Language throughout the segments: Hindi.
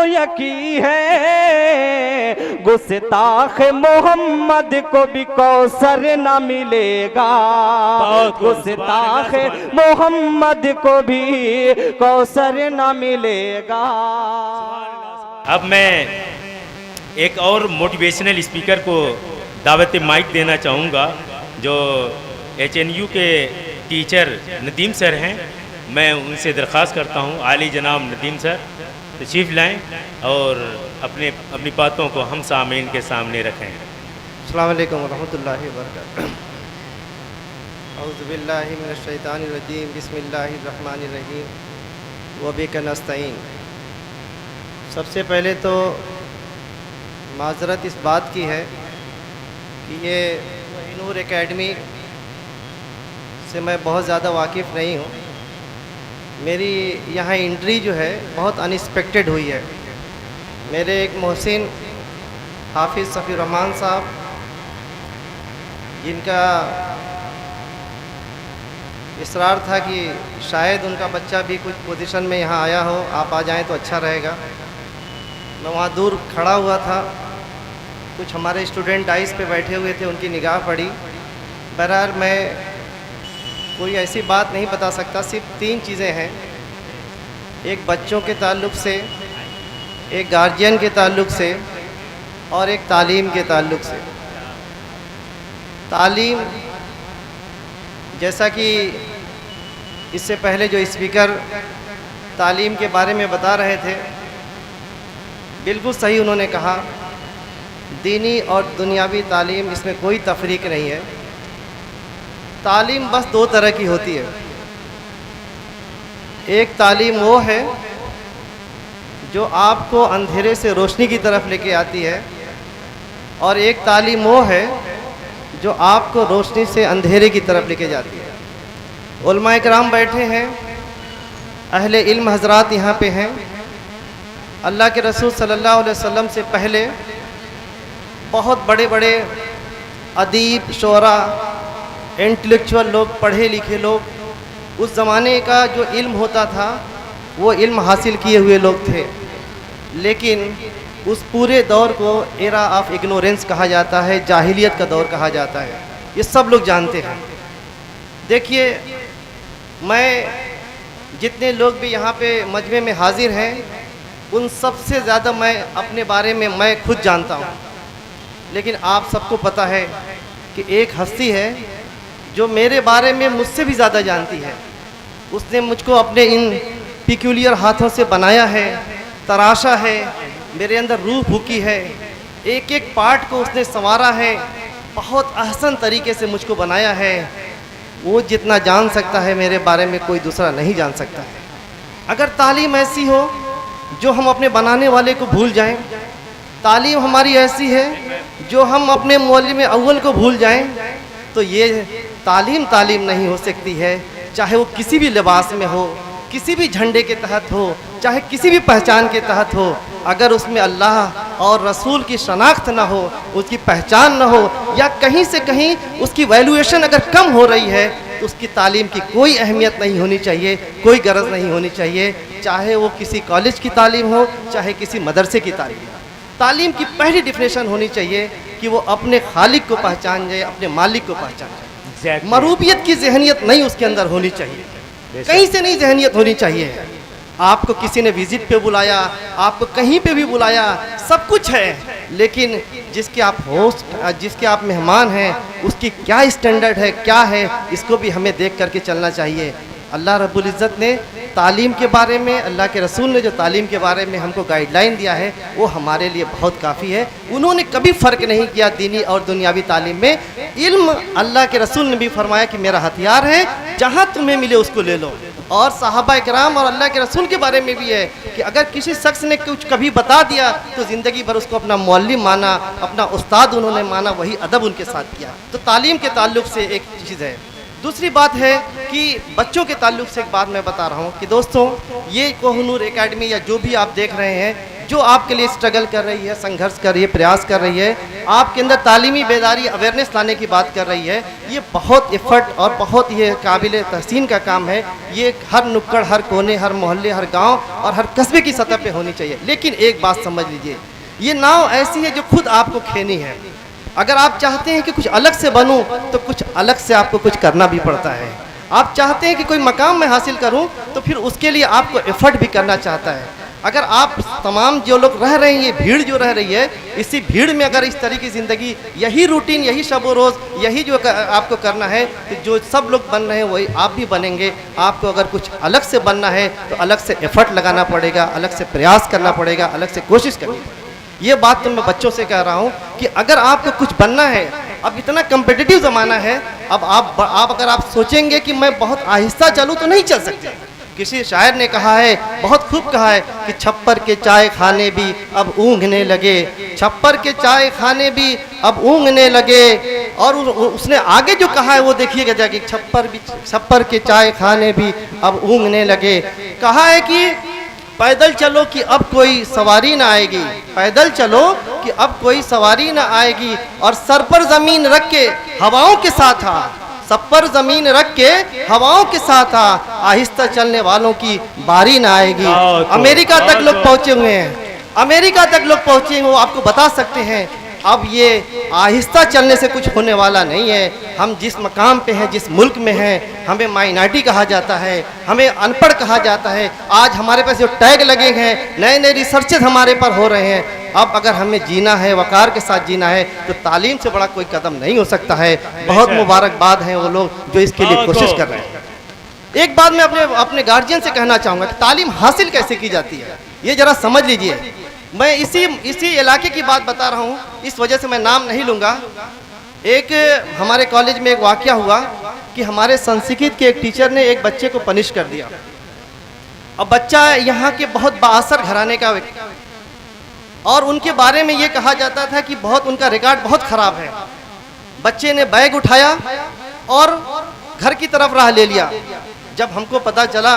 यकी है, गुस्ताख मोहम्मद को भी कौसर न मिलेगा, गुस्ताख मोहम्मद को भी कौसर न मिलेगा। अब मैं एक और मोटिवेशनल स्पीकर को दावत माइक देना चाहूँगा, जो HNU के टीचर नदीम सर हैं। मैं उनसे दरख्वास्त करता हूँ आली जनाब नदीम सर तशरीफ़ लाएँ और अपनी बातों को हम सामीन के सामने रखें। अस्सलाम वालेकुम रहमतुल्लाहि व बरकातहू। औज़ु बिल्लाहि मिनश शैतानिर रजीम, बिस्मिल्लाहिर रहमानिर रहीम व बिका नस्तईन। सबसे पहले तो माज़रत इस बात की है कि ये कोहिनूर एकेडमी से मैं बहुत ज़्यादा वाकिफ़ नहीं हूँ। मेरी यहाँ एंट्री जो है बहुत अनएक्सपेक्टेड हुई है। मेरे एक मोहसिन हाफिज़ सफ़ी रहमान साहब, जिनका इसरार था कि शायद उनका बच्चा भी कुछ पोजीशन में यहाँ आया हो, आप आ जाएं तो अच्छा रहेगा। मैं वहाँ दूर खड़ा हुआ था, कुछ हमारे स्टूडेंट डाइस पे बैठे हुए थे, उनकी निगाह पड़ी। बहरहाल मैं कोई ऐसी बात नहीं बता सकता, सिर्फ 3 चीज़ें हैं। एक बच्चों के ताल्लुक़ से, एक गार्जियन के ताल्लुक़ से और एक तालीम के ताल्लुक़ से। तालीम, जैसा कि इससे पहले जो स्पीकर तालीम के बारे में बता रहे थे, बिल्कुल सही उन्होंने कहा। दीनी और दुनियावी तालीम, इसमें कोई तफरीक नहीं है। तालीम बस 2 तरह की होती है। एक तालीम वो है जो आपको अंधेरे से रोशनी की तरफ लेके आती है, और एक तालीम वो है जो आपको रोशनी से अंधेरे की तरफ लेके जाती है। उलमा इकराम बैठे हैं, अहले इल्म हजरात यहाँ पे हैं। अल्लाह के रसूल सल्लल्लाहु अलैहि वसल्लम से पहले बहुत बड़े बड़े अदीब, शोरा, इंटेलेक्चुअल लोग, पढ़े लिखे लोग, उस ज़माने का जो इल्म होता था वो इल्म हासिल किए हुए लोग थे। लेकिन उस पूरे दौर को एरा ऑफ इग्नोरेंस कहा जाता है, जाहिलियत का दौर कहा जाता है। ये सब लोग जानते हैं। देखिए, मैं जितने लोग भी यहाँ पे मजमे में हाजिर हैं, उन सबसे ज़्यादा मैं अपने बारे में मैं खुद जानता हूँ। लेकिन आप सबको पता है कि एक हस्ती है जो मेरे बारे में मुझसे भी ज़्यादा जानती है। उसने मुझको अपने इन पिक्यूलियर हाथों से बनाया है, तराशा है, मेरे अंदर रूह फूकी है, एक एक पार्ट को उसने संवारा है, बहुत अहसन तरीके से मुझको बनाया है। वो जितना जान सकता है मेरे बारे में कोई दूसरा नहीं जान सकता है। अगर तालीम ऐसी हो जो हम अपने बनाने वाले को भूल जाएं, तालीम हमारी ऐसी है जो हम अपने मौलवी अव्वल को भूल जाएं, तो ये तालीम नहीं हो सकती है। चाहे वो किसी भी लिबास में हो, किसी भी झंडे के तहत हो, चाहे किसी भी पहचान के तहत हो, अगर उसमें अल्लाह और रसूल की शनाख्त ना हो, उसकी पहचान ना हो, या कहीं से कहीं उसकी वैल्यूएशन अगर कम हो रही है, तो उसकी तालीम की कोई अहमियत नहीं होनी चाहिए, कोई गरज नहीं होनी चाहिए। चाहे वो किसी कॉलेज की तालीम हो, चाहे किसी मदरसे की तालीम हो। तालीम की पहली डिफिनेशन होनी चाहिए कि वो अपने खालिक को पहचान जाए, अपने मालिक को पहचान जाए। मरूबियत की जहनियत नहीं उसके अंदर होनी चाहिए, कहीं से नहीं जहनियत होनी चाहिए। आपको किसी ने विजिट पे बुलाया, आपको कहीं पे भी बुलाया, सब कुछ है, लेकिन जिसके आप होस्ट, जिसके आप मेहमान हैं, उसकी क्या स्टैंडर्ड है, क्या है, इसको भी हमें देख करके चलना चाहिए। अल्लाह रब्बुल इज़्ज़त ने तालीम के बारे में, अल्लाह के रसूल ने जो तालीम के बारे में हमको गाइडलाइन दिया है, वो हमारे लिए बहुत काफ़ी है। उन्होंने कभी फ़र्क नहीं किया दीनी और दुनियावी तालीम में। इल्म, अल्लाह के रसूल ने भी फरमाया कि मेरा हथियार है, जहाँ तुम्हें मिले उसको ले लो। और सहाबा इकराम और अल्लाह के रसूल के बारे में भी है कि अगर किसी शख्स ने कुछ कभी बता दिया तो ज़िंदगी भर उसको अपना मौल्लिम माना, अपना उस्ताद उन्होंने माना, वही अदब उनके साथ किया। तो तालीम के ताल्लुक़ से एक चीज़ है। दूसरी बात है कि बच्चों के ताल्लुक़ से एक बात मैं बता रहा हूँ कि दोस्तों, ये कोहिनूर एकेडमी या जो भी आप देख रहे हैं, जो आपके लिए स्ट्रगल कर रही है, संघर्ष कर रही है, प्रयास कर रही है, आपके अंदर तालीमी बेदारी अवेयरनेस लाने की बात कर रही है, ये बहुत एफर्ट और बहुत ये काबिल तहसीन का काम है। ये हर नुक्कड़, हर कोने, हर मोहल्ले, हर गांव और हर कस्बे की सतह पे होनी चाहिए। लेकिन एक बात समझ लीजिए, ये नाव ऐसी है जो खुद आपको खेनी है। अगर आप चाहते हैं कि कुछ अलग से बनूं तो कुछ अलग से आपको कुछ करना भी पड़ता है। आप चाहते हैं कि कोई मकाम मैं हासिल करूं तो फिर उसके लिए आपको एफर्ट भी करना चाहता है। अगर आप तमाम जो लोग रह रहे हैं, ये भीड़ जो रह रही है, इसी भीड़ में अगर इस तरह की ज़िंदगी, यही रूटीन, यही शब रोज़, यही जो आपको करना है, तो जो सब लोग बन रहे हैं वही आप भी बनेंगे। आपको अगर कुछ अलग से बनना है तो अलग से एफर्ट लगाना पड़ेगा, अलग से प्रयास करना पड़ेगा, अलग से कोशिश करनी पड़ेगी। ये बात तो मैं बच्चों से कह रहा हूँ कि अगर आपको कुछ बनना है, अब इतना कम्पिटिटिव ज़माना है, अब आप अगर आप सोचेंगे कि मैं बहुत आहिस्ता चलूँ तो नहीं चल सकते। किसी शायर ने कहा है, बहुत खूब कहा है कि छप्पर के चाय खाने भी अब ऊँघने लगे, छप्पर के चाय खाने भी अब ऊँघने लगे। और उसने आगे जो कहा है वो देखिएगा जाके, छप्पर के चाय खाने भी अब ऊँघने लगे। कहा है कि पैदल चलो कि अब कोई सवारी ना आएगी, पैदल चलो कि अब कोई सवारी ना आएगी, और सर पर जमीन रख के हवाओं के साथ आ, सब पर जमीन रख के हवाओं के साथ आ, आहिस्ता चलने वालों की बारी ना आएगी। अमेरिका तक लोग पहुंचे हुए हैं, अमेरिका तक लोग पहुंचे हुए, वो आपको बता सकते हैं। अब ये आहिस्ता चलने से कुछ होने वाला नहीं है। हम जिस मकाम पे हैं, जिस मुल्क में हैं, हमें माइनॉरिटी कहा जाता है, हमें अनपढ़ कहा जाता है। आज हमारे पास जो टैग लगे हैं, नए नए रिसर्चेज हमारे पर हो रहे हैं। अब अगर हमें जीना है, वकार के साथ जीना है, तो तालीम से बड़ा कोई कदम नहीं हो सकता है। बहुत मुबारकबाद हैं वो लोग जो इसके लिए कोशिश कर रहे हैं। एक बात मैं अपने गार्जियन से कहना चाहूँगा कि तालीम हासिल कैसे की जाती है, ये ज़रा समझ लीजिए। मैं इसी इलाके की बात बता रहा हूँ, इस वजह से मैं नाम नहीं लूँगा। एक हमारे कॉलेज में एक वाक़या हुआ कि हमारे संस्कृत के एक टीचर ने एक बच्चे को पनिश कर दिया। अब बच्चा यहाँ के बहुत बाअसर घराने का, और उनके बारे में ये कहा जाता था कि बहुत उनका रिकॉर्ड बहुत ख़राब है। बच्चे ने बैग उठाया और घर की तरफ राह ले लिया। जब हमको पता चला,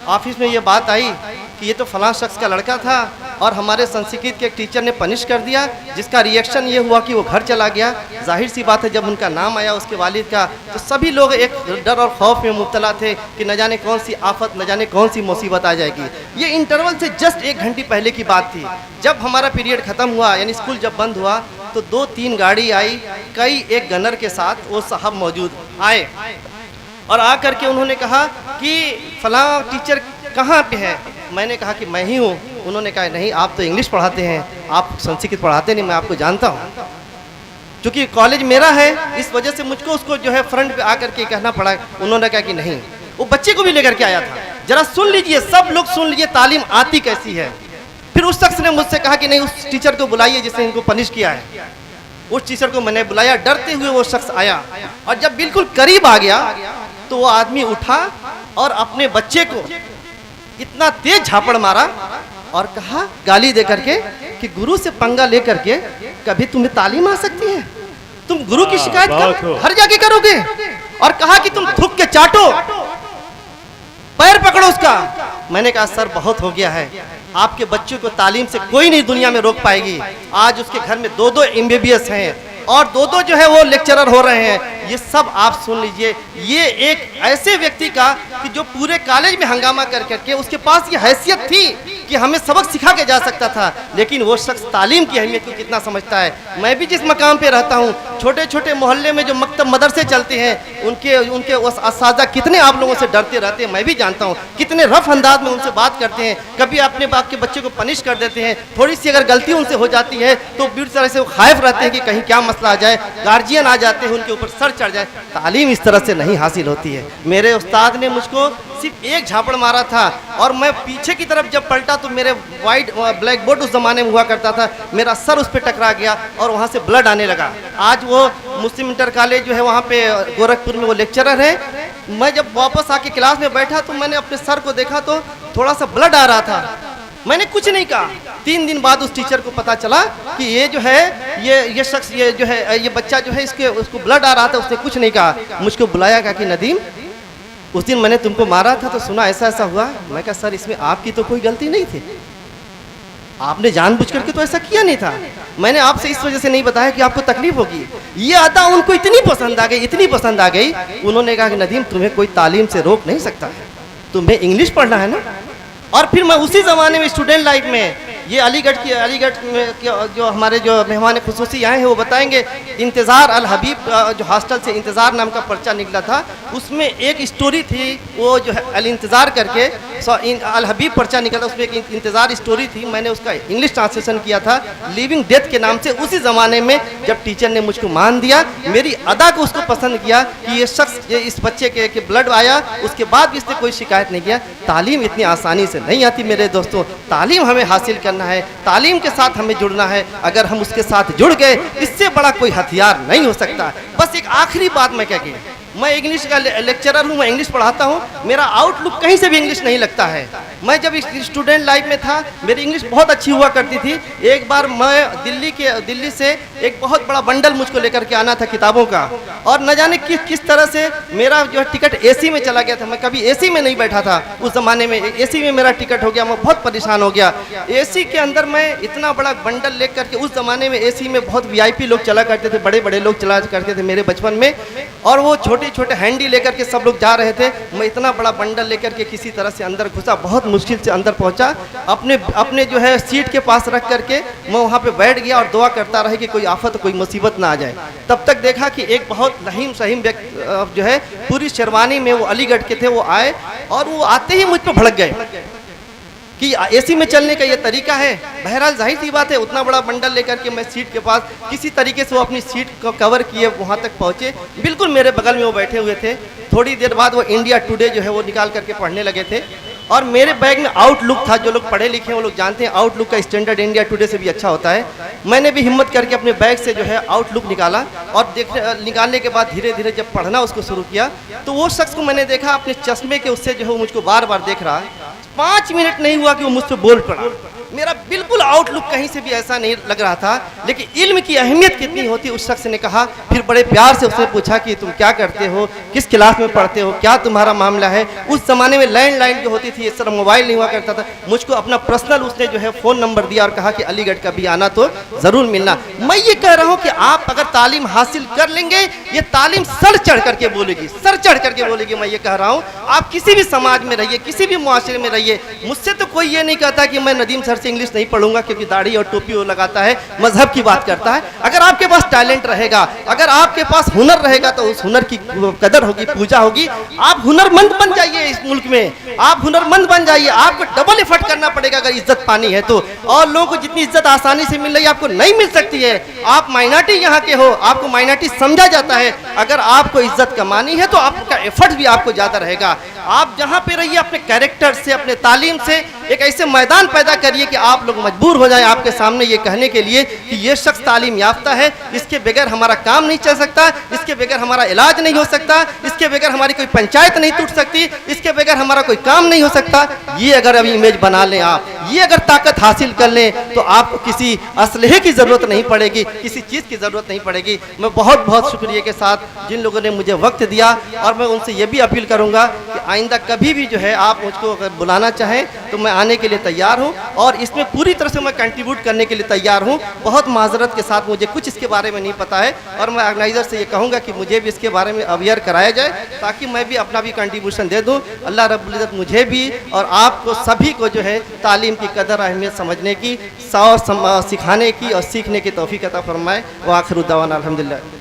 ऑफिस में ये बात आई कि ये तो फलां शख्स का लड़का था और हमारे संस्कृत के एक टीचर ने पनिश कर दिया, जिसका रिएक्शन ये हुआ कि वो घर चला गया। जाहिर सी बात है, जब उनका नाम आया उसके वालिद का, तो सभी लोग एक डर और खौफ में मुब्तला थे कि न जाने कौन सी आफत, न जाने कौन सी मुसीबत आ जाएगी। ये इंटरवल से जस्ट 1 घंटे पहले की बात थी। जब हमारा पीरियड ख़त्म हुआ, यानी स्कूल जब बंद हुआ, तो 2-3 गाड़ी आई, कई एक गनर के साथ वो साहब मौजूद आए और आ करके उन्होंने कहा कि फलां टीचर कहाँ पे है। मैंने कहा कि मैं ही हूँ। उन्होंने कहा नहीं, आप तो इंग्लिश पढ़ाते हैं, आप संस्कृत पढ़ाते नहीं, मैं आपको जानता हूँ। क्योंकि कॉलेज मेरा है, इस वजह से मुझको उसको जो है फ्रंट पे आकर के कहना पड़ा। उन्होंने कहा कि नहीं, वो बच्चे को भी लेकर के आया था। जरा सुन लीजिए, सब लोग सुन लीजिए, तालीम आती कैसी है। फिर उस शख्स ने मुझसे कहा कि नहीं, उस टीचर को बुलाइए जिसने इनको पनिश किया है। उस टीचर को मैंने बुलाया, डरते हुए वो शख्स आया, और जब बिल्कुल करीब आ गया तो वो आदमी उठा और अपने बच्चे को इतना तेज झापड़ मारा और कहा, गाली दे करके, कि गुरु से पंगा ले करके कभी तुम्हें तालीम आ सकती है? तुम गुरु की शिकायत हर जगह करोगे। और कहा कि तुम थूक के चाटो, पैर पकड़ो उसका। मैंने कहा सर बहुत हो गया है, आपके बच्चों को तालीम से कोई नहीं दुनिया में रोक पाएगी। आज उसके घर में 2-2 MBBS हैं और 2-2 जो है वो लेक्चरर हो रहे हैं। ये सब आप सुन लीजिए। ये एक ऐसे व्यक्ति का कि जो पूरे कॉलेज में हंगामा कर करके, उसके पास ये हैसियत थी कि हमें सबक सिखा के जा सकता था, लेकिन वो शख्स तालीम की अहमियत को कितना समझता है। मैं भी जिस मकाम पे रहता हूँ, छोटे छोटे मोहल्ले में जो मकतब मदरसे चलते हैं, उनके उस असातिज़ा कितने आप लोगों से डरते रहते हैं, मैं भी जानता हूँ। कितने रफ अंदाज में उनसे बात करते हैं, कभी अपने बाप के बच्चे को पनिश कर देते हैं। थोड़ी सी अगर गलती उनसे हो जाती है तो बुरी तरह से वो खाइफ रहते हैं कि कहीं क्या मसला आ जाए, गार्जियन आ जाते हैं, उनके ऊपर सर चढ़ जाए। तालीम इस तरह से नहीं हासिल होती है। मेरे उस्ताद ने मुझको सिर्फ एक झापड़ मारा था और मैं पीछे की तरफ जब पलटा तो मेरे वाइट ब्लैक बोर्ड उस ज़माने में हुआ करता था, मेरा सर उस पर टकरा गया और वहाँ से ब्लड आने लगा। आज वो मुस्लिम इंटर कॉलेज जो है वहाँ पे गोरखपुर में वो लेक्चरर है। मैं जब वापस आके क्लास में बैठा तो मैंने अपने सर को देखा तो थोड़ा सा ब्लड आ रहा था। मैंने कुछ नहीं कहा। 3 दिन बाद उस टीचर को पता चला कि ये जो है ये शख्स, ये जो है ये बच्चा जो है उसको ब्लड आ रहा था। उसने कुछ नहीं कहा, मुझको बुलाया, कहा कि नदीम उस दिन मैंने तुमको मारा था तो सुना ऐसा ऐसा हुआ। मैं कहा सर इसमें आपकी तो कोई गलती नहीं थी। आपने जानबूझ करके तो ऐसा किया नहीं था। मैंने आपसे इस वजह से नहीं बताया कि आपको तकलीफ होगी। ये अदा उनको इतनी पसंद आ गई, इतनी पसंद आ गई, उन्होंने कहा कि नदीम तुम्हें कोई तालीम से रोक नहीं सकता है, तुम्हें इंग्लिश पढ़ना है ना। और फिर मैं उसी ज़माने में स्टूडेंट लाइफ में ये अलीगढ़ में जो हमारे जो मेहमान खुसूसी आए हैं वो बताएंगे, इंतज़ार अल हबीब जो हॉस्टल से इंतज़ार नाम का पर्चा निकला था, उसमें एक स्टोरी थी, वो जो है अल इंतज़ार करके अल हबीब पर्चा निकला था, उसमें एक इंतज़ार स्टोरी थी। मैंने उसका इंग्लिश ट्रांसलेशन किया था लिविंग डेथ के नाम से। उसी ज़माने में जब टीचर ने मुझको मान दिया, मेरी अदा को उसको पसंद किया कि ये शख्स इस बच्चे के ब्लड आया, उसके बाद भी इसने कोई शिकायत नहीं किया। तालीम इतनी आसानी से नहीं आती मेरे दोस्तों, तालीम हमें हासिल करना है, तालीम के साथ हमें जुड़ना है। अगर हम उसके साथ जुड़ गए, इससे बड़ा कोई हथियार नहीं हो सकता। बस एक आखिरी बात मैं कह गई, मैं इंग्लिश का लेक्चरर हूँ, मैं इंग्लिश पढ़ाता हूँ, मेरा आउटलुक कहीं से भी इंग्लिश नहीं लगता है। मैं जब स्टूडेंट लाइफ में था, मेरी इंग्लिश बहुत अच्छी हुआ करती थी। एक बार मैं दिल्ली से एक बहुत बड़ा बंडल मुझको लेकर के आना था किताबों का, और न जाने किस तरह से मेरा जो टिकट एसी में चला गया था। मैं कभी एसी में नहीं बैठा था उस ज़माने में, एसी में मेरा टिकट हो गया, मैं बहुत परेशान हो गया। एसी के अंदर मैं इतना बड़ा बंडल ले करके, उस ज़माने में एसी में बहुत वीआईपी लोग चला करते थे, बड़े बड़े लोग चला करते थे मेरे बचपन में, और वो छोटे छोटे हैंडी लेकर के सब लोग जा रहे थे। मैं इतना बड़ा बंडल लेकर के किसी तरह से अंदर घुसा, बहुत मुश्किल से अंदर पहुंचा, अपने जो है सीट के पास रख करके मैं वहाँ पे बैठ गया और दुआ करता रहा कि कोई आफत कोई मुसीबत ना आ जाए। तब तक देखा कि एक बहुत रहीम सहीम व्यक्ति जो है पूरी शेरवानी में, वो अलीगढ़ के थे, वो आए और वो आते ही मुझ पर भड़क गए कि एसी में चलने का ये तरीका है। बहरहाल जाहिर सी बात है, उतना बड़ा बंडल लेकर के मैं सीट के पास किसी तरीके से वो अपनी सीट को कवर किए वहाँ तक पहुँचे। बिल्कुल मेरे बगल में वो बैठे हुए थे। थोड़ी देर बाद वो इंडिया टुडे जो है वो निकाल करके पढ़ने लगे थे, और मेरे बैग में आउटलुक था। जो लोग पढ़े लिखे हैं वो लोग जानते हैं आउटलुक का स्टैंडर्ड इंडिया टुडे से भी अच्छा होता है। मैंने भी हिम्मत करके अपने बैग से जो है आउटलुक निकाला, और निकालने के बाद धीरे धीरे जब पढ़ना उसको शुरू किया, तो वो शख्स को मैंने देखा अपने चश्मे के उससे जो है मुझको बार बार देख रहा है। 5 मिनट नहीं हुआ कि वो मुझसे बोल पड़ा। मेरा बिल्कुल आउटलुक कहीं से भी ऐसा नहीं लग रहा था, लेकिन इल्म की अहमियत कितनी होती उस शख्स ने कहा। फिर बड़े प्यार से उसने पूछा कि तुम क्या करते हो, किस क्लास में पढ़ते हो, क्या तुम्हारा मामला है। उस ज़माने में लैंडलाइन जो होती थी, इस तरह मोबाइल नहीं हुआ करता था। मुझको अपना पर्सनल उसने जो है फ़ोन नंबर दिया और कहा कि अलीगढ़ कभी आना तो ज़रूर मिलना। मैं ये कह रहा हूँ कि आप अगर तालीम हासिल कर लेंगे, ये तालीम सर चढ़ करके बोलेगी, सर चढ़ करके बोलेगी। मैं ये कह रहा हूँ, आप किसी भी समाज में रहिए, किसी भी मुआशरे में रहिए, मुझसे तो कोई ये नहीं कहता कि मैं नदीम सर से इंग्लिश नहीं पढ़ूंगा क्योंकि दाढ़ी और टोपी वो लगाता है, मजहब की बात करता है। अगर आपके पास टैलेंट रहेगा, अगर आपके पास हुनर रहेगा, तो उस हुनर की कदर होगी, पूजा होगी। आप हुनरमंद बन जाइए, इस मुल्क में आप हुनरमंद बन जाइए। आपको डबल एफर्ट करना पड़ेगा अगर इज्जत पानी है तो। और लोगों को जितनी इज्जत आसानी से मिल रही है, आपको नहीं मिल सकती है। आप माइनॉरिटी यहाँ के हो, आपको माइनॉरिटी समझा जाता है। अगर आपको इज्जत कमानी है तो आपका एफर्ट भी आपको ज़्यादा रहेगा। आप जहाँ पे रहिए, अपने कैरेक्टर से, अपने तालीम से एक ऐसे मैदान पैदा करिए कि आप लोग मजबूर हो जाए आपके सामने ये कहने के लिए कि ये शख्स तालीम याफ्ता है, इसके बगैर हमारा काम नहीं चल सकता, इसके बगैर हमारा इलाज नहीं हो सकता, इसके बगैर हमारी कोई पंचायत नहीं टूट सकती, इसके बगैर हमारा कोई काम नहीं हो सकता। ये अगर अभी इमेज बना लें आप, ये अगर ताकत हासिल कर लें, तो आपको किसी असलहे की ज़रूरत नहीं पड़ेगी, किसी चीज़ की ज़रूरत नहीं पड़ेगी। मैं बहुत बहुत शुक्रिया के साथ जिन लोगों ने मुझे वक्त दिया, और मैं उनसे ये भी अपील करूँगा कि आइंदा कभी भी जो है आप मुझको अगर बुलाना चाहें तो मैं आने के लिए तैयार हूँ, और इसमें पूरी तरह से मैं कंट्रीब्यूट करने के लिए तैयार हूँ। बहुत माजरत के साथ मुझे कुछ इसके बारे में नहीं पता है, और मैं ऑर्गेनाइज़र से ये कहूँगा कि मुझे भी इसके बारे में अवेयर कराया जाए, ताकि मैं भी अपना भी कंट्रीब्यूशन दे दूँ। अल्लाह रब्बुल इज़्ज़त मुझे भी और आपको सभी को जो है तालीम की कदर अहमियत समझने की, सिखाने की और सीखने की तौफीक अता फरमाए। व आखिर दावाना अल्हम्दुलिल्लाह।